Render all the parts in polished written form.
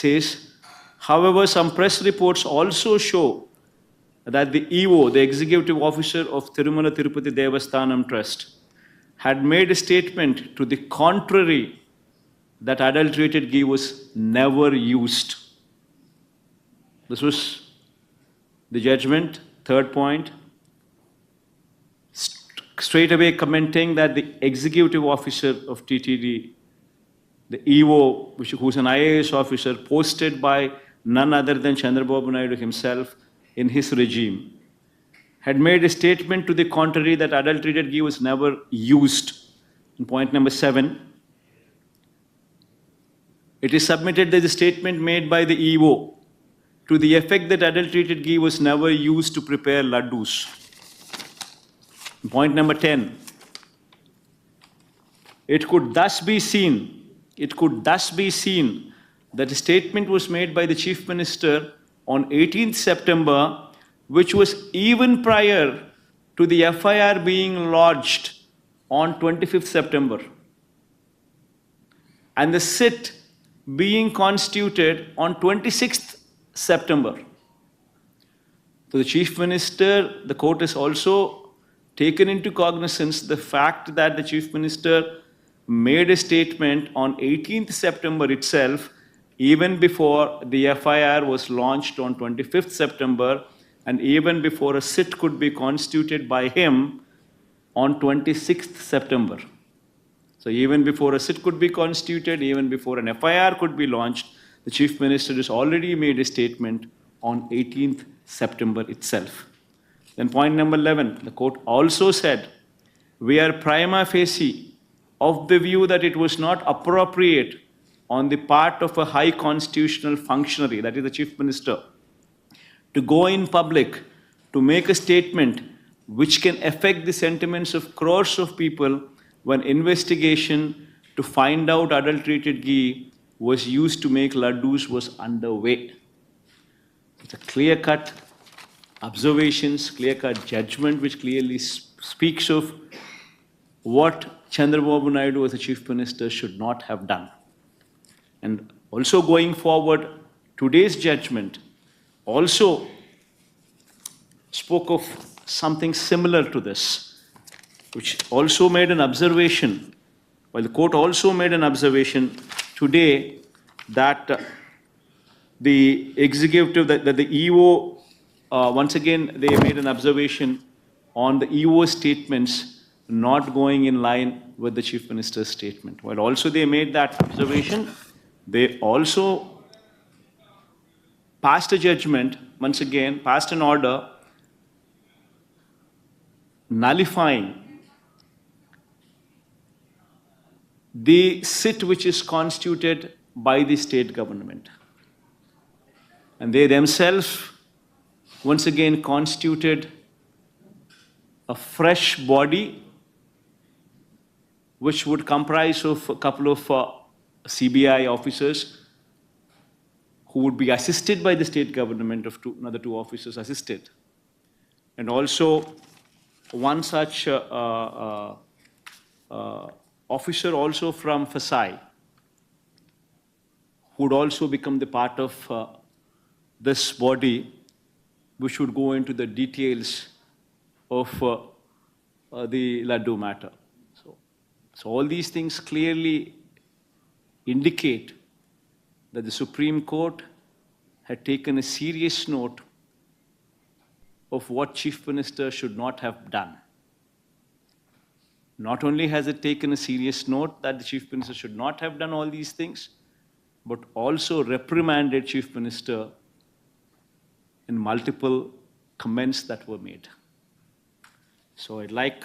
says, however, some press reports also show that the EO, the executive officer of Tirumala Tirupati Devasthanam Trust, had made a statement to the contrary that adulterated ghee was never used. This was the judgment. Third point, straight away commenting that the executive officer of TTD, the EO, who's an IAS officer, posted by none other than Chandrababu Naidu himself in his regime, had made a statement to the contrary that adulterated ghee was never used. In point number 7, it is submitted that the statement made by the EO to the effect that adulterated ghee was never used to prepare laddus. In point number 10, it could thus be seen that a statement was made by the Chief Minister on 18th September, which was even prior to the FIR being lodged on 25th September, and the SIT being constituted on 26th September. So the Chief Minister, the court has also taken into cognizance the fact that the Chief Minister made a statement on 18th September itself, even before the FIR was launched on 25th September, and even before a SIT could be constituted by him on 26th September. So even before a SIT could be constituted, even before an FIR could be launched, the Chief Minister has already made a statement on 18th September itself. Then point number 11, the court also said, we are prima facie of the view that it was not appropriate on the part of a high constitutional functionary, that is the Chief Minister, to go in public to make a statement which can affect the sentiments of crores of people when investigation to find out adulterated ghee was used to make laddus was underway. It's a clear-cut observations, clear-cut judgment which clearly speaks of what Chandrababu Naidu as a Chief Minister should not have done. And also going forward, today's judgment also spoke of something similar to this, which also made an observation, while the court also made an observation today that the executive, that the EO, once again, they made an observation on the EO statements not going in line with the Chief Minister's statement. While also they made that observation, they also passed a judgment, once again, passed an order nullifying the SIT which is constituted by the state government. And they themselves, once again, constituted a fresh body which would comprise of a couple of CBI officers who would be assisted by the state government of another two officers assisted. And also one such officer also from FSI who would also become the part of this body which would go into the details of the Laddu matter. So all these things clearly indicate that the Supreme Court had taken a serious note of what Chief Minister should not have done. Not only has it taken a serious note that the Chief Minister should not have done all these things, but also reprimanded Chief Minister in multiple comments that were made. So I'd like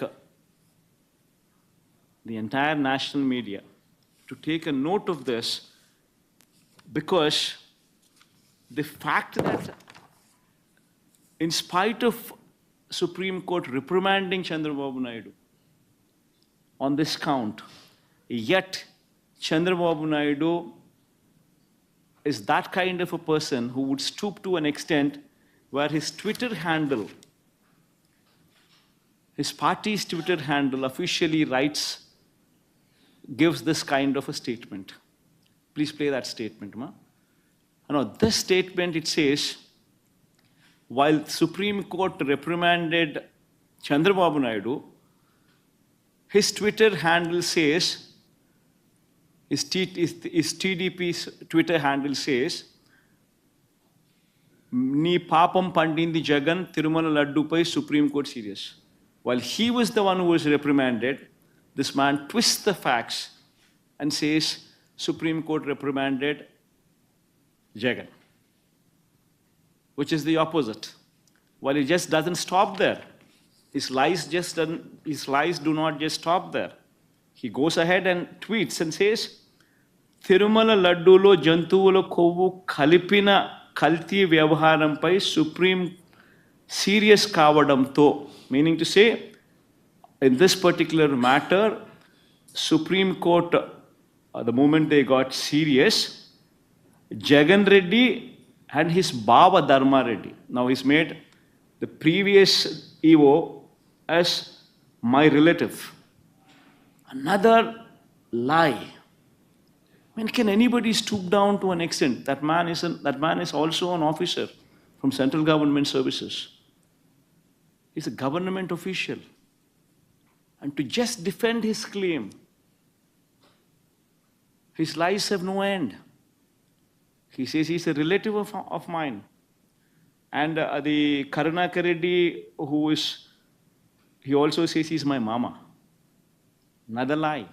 the entire national media to take a note of this, because the fact that in spite of Supreme Court reprimanding Chandrababu Naidu on this count, yet Chandrababu Naidu is that kind of a person who would stoop to an extent where his Twitter handle, his party's Twitter handle officially gives this kind of a statement. Please play that statement, ma. Now, this statement, it says, while Supreme Court reprimanded Chandrababu Naidu, his Twitter handle says, his TDP's Twitter handle says, "Ni papam pandindi Jagan, Tirumala Laddupai, Supreme Court serious." While he was the one who was reprimanded, this man twists the facts and says, Supreme Court reprimanded Jagan, which is the opposite. Well, it just doesn't stop there. His lies do not just stop there. He goes ahead and tweets and says, Tirumala Laddulo Jantuvulo Kovu Kalipina Kalti Vyavaharampai Supreme serious Kavadamto. Meaning to say, in this particular matter, Supreme Court, the moment they got serious, Jagan Reddy and his Baba Dharma Reddy. Now he's made the previous EO as my relative. Another lie. I mean, can anybody stoop down to an extent? That man is also an officer from central government services. He's a government official. And to just defend his claim, his lies have no end. He says he's a relative of mine. And the Karunakar Reddy, he also says he's my mama. Another lie.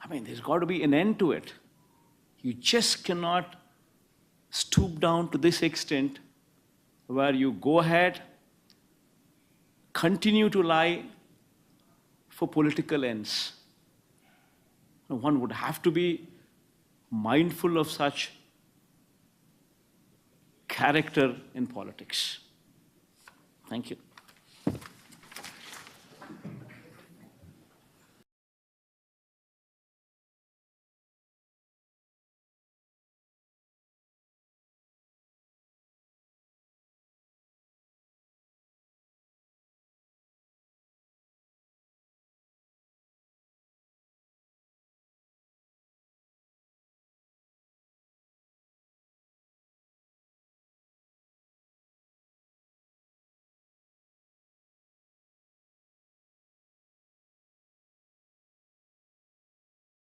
I mean, there's got to be an end to it. You just cannot stoop down to this extent where you go ahead, continue to lie for political ends. One would have to be mindful of such character in politics. Thank you.